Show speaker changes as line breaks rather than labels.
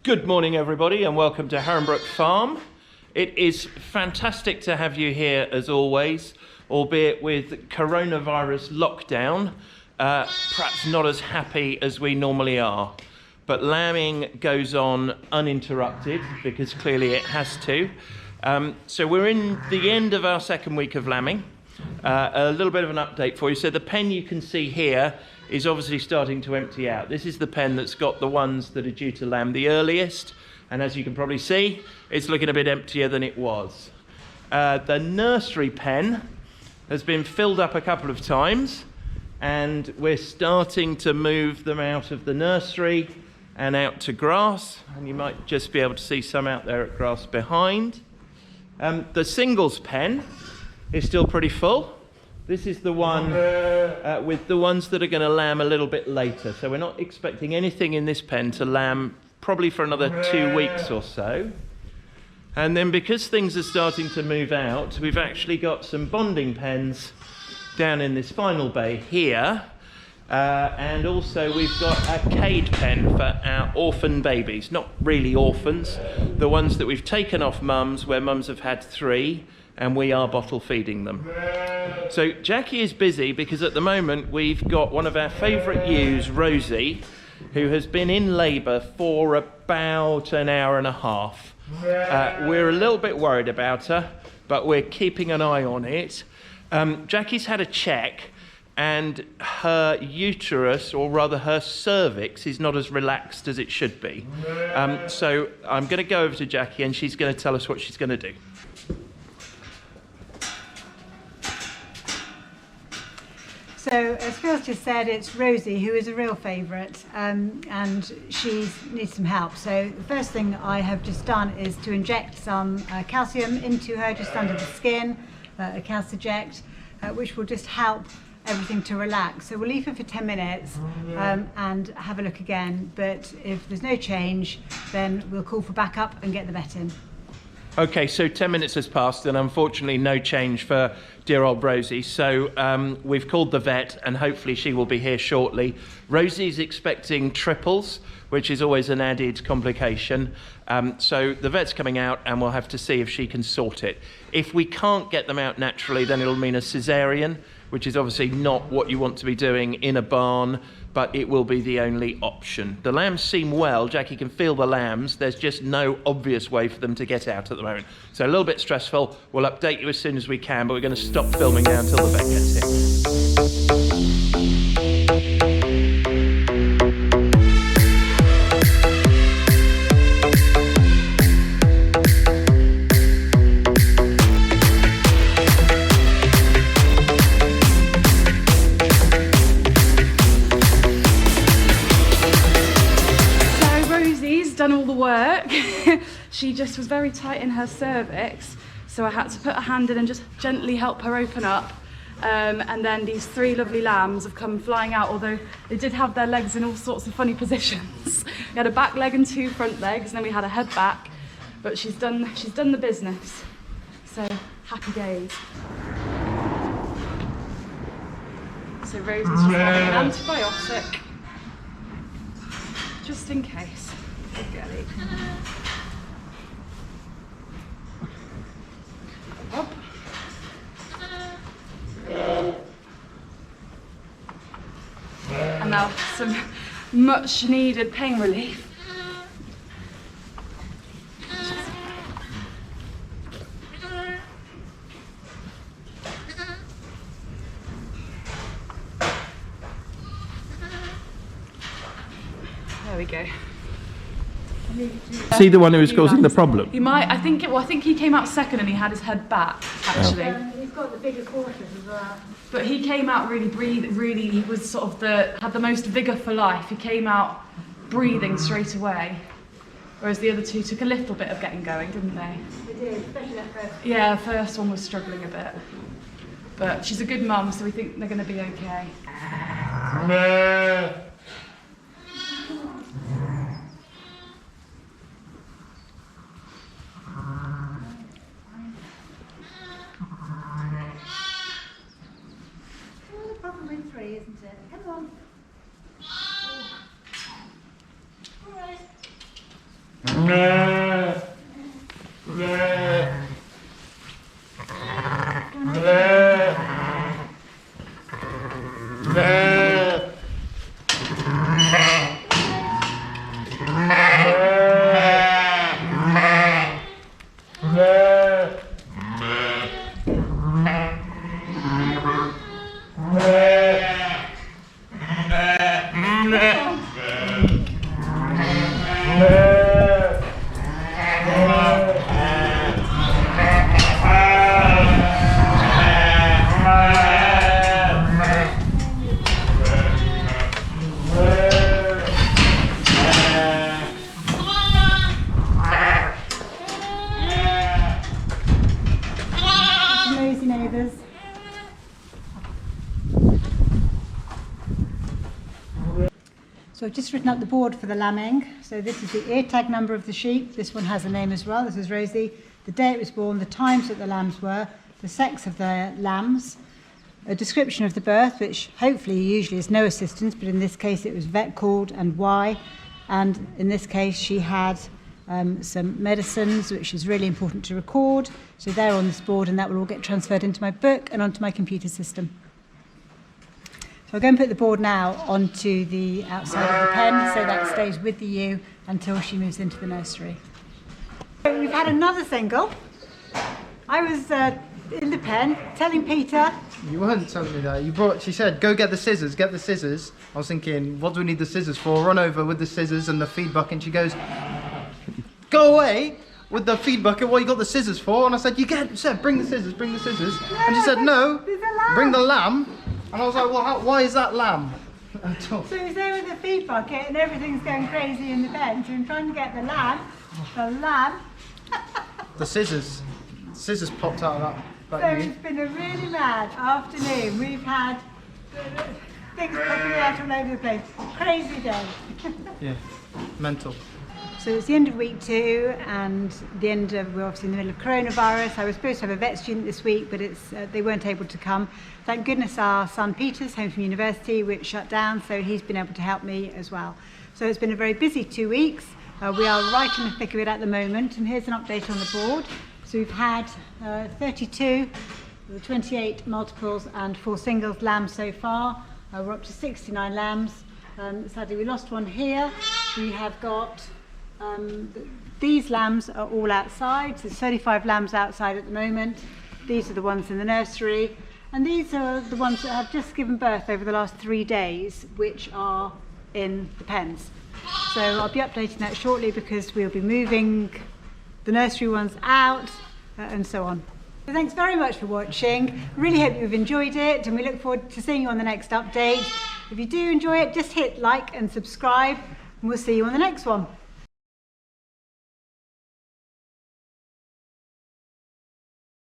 Good morning, everybody, and welcome to Heronbrook Farm. It is fantastic to have you here, as always, albeit with coronavirus lockdown, perhaps not as happy as we normally are. But lambing goes on uninterrupted, because clearly it has to. So we're in the end of our second week of lambing. A little bit of an update for you. So the pen you can see here is obviously starting to empty out. This is the pen that's got the ones that are due to lamb the earliest, and as you can probably see, it's looking a bit emptier than it was. The nursery pen has been filled up a couple of times, and we're starting to move them out of the nursery and out to grass, and you might just be able to see some out there at grass behind. The singles pen is still pretty full. This is the one with the ones that are going to lamb a little bit later. So we're not expecting anything in this pen to lamb probably for another 2 weeks or so. And then because things are starting to move out, we've actually got some bonding pens down in this final bay here. And also we've got a cage pen for our orphan babies. Not really orphans, the ones that we've taken off mums, where mums have had 3, and we are bottle feeding them. So Jackie is busy because at the moment we've got one of our favourite ewes, Rosie, who has been in labour for about an hour and a half. We're a little bit worried about her, but we're keeping an eye on it. Jackie's had a check, and her uterus, or rather her cervix, is not as relaxed as it should be. So I'm going to go over to Jackie and she's going to tell us what she's going to do.
So, as Phil's just said, it's Rosie, who is a real favourite, and she needs some help. So the first thing I have just done is to inject some calcium into her just under the skin, a calciject, which will just help everything to relax. So we'll leave her for 10 minutes and have a look again. But if there's no change, then we'll call for backup and get the vet in.
Okay, so 10 minutes has passed and unfortunately no change for dear old Rosie. So we've called the vet and hopefully she will be here shortly. Rosie's expecting triples, which is always an added complication. So the vet's coming out and we'll have to see if she can sort it. If we can't get them out naturally, then it'll mean a cesarean, which is obviously not what you want to be doing in a barn, but it will be the only option. The lambs seem well. Jackie can feel the lambs. There's just no obvious way for them to get out at the moment. So a little bit stressful. We'll update you as soon as we can, but we're going to stop filming now until the vet gets here.
Done all the work. She just was very tight in her cervix, so I had to put a hand in and just gently help her open up. And then these 3 lovely lambs have come flying out, although they did have their legs in all sorts of funny positions. We had a back leg and 2 front legs, and then we had a head back, but she's done the business. So happy days. So Rosie's just having an antibiotic, just in case. Girly. Up. And now some much needed pain relief. There we go.
See the one who was causing the problem?
He might. I think he came out second and he had his head back, actually.
He's got the bigger quarters as well.
But he came out really, he was sort of had the most vigour for life. He came out breathing straight away. Whereas the other 2 took a little bit of getting going, didn't they?
They did, especially at first.
Yeah, the first one was struggling a bit. But she's a good mum, so we think they're going to be okay.
Probably 3, isn't it? Come on. All right. Noisy neighbours. So I've just written up the board for the lambing. So this is the ear tag number of the sheep. This one has a name as well. This is Rosie. The day it was born, the times that the lambs were, the sex of the lambs, a description of the birth, which hopefully usually is no assistance, but in this case it was vet called and why. And in this case she had some medicines, which is really important to record. So they're on this board, and that will all get transferred into my book and onto my computer system. So I'll go and put the board now onto the outside of the pen, so that stays with the ewe until she moves into the nursery. So we've had another single. I was in the pen telling Peter.
You weren't telling me that. She said, go get the scissors, get the scissors. I was thinking, what do we need the scissors for? Run over with the scissors and the feed bucket. And she goes, go away with the feed bucket. What you got the scissors for? And I said, bring the scissors, bring the scissors. And she said, no, bring the lamb. And I was like, well, why is that lamb?
So he's there with the feed bucket and everything's going crazy in the pen. So I'm trying to get the lamb.
The scissors popped out of that.
So it's been a really mad afternoon. We've had things popping out all over the place. Crazy day.
Yeah, mental.
So it's the end of week 2 and we're obviously in the middle of coronavirus. I was supposed to have a vet student this week, but they weren't able to come. Thank goodness our son Peter's home from university, which shut down, so he's been able to help me as well. So it's been a very busy 2 weeks. We are right in the thick of it at the moment, and here's an update on the board. So we've had 32, 28 multiples and 4 singles lambs so far. We're up to 69 lambs. Sadly we lost one here. We have got these lambs are all outside, so there's 35 lambs outside at the moment. These are the ones in the nursery, and these are the ones that have just given birth over the last 3 days, which are in the pens. So I'll be updating that shortly because we'll be moving the nursery ones out and so on. So thanks very much for watching. Really hope you've enjoyed it, and we look forward to seeing you on the next update. If you do enjoy it, just hit like and subscribe, and we'll see you on the next one.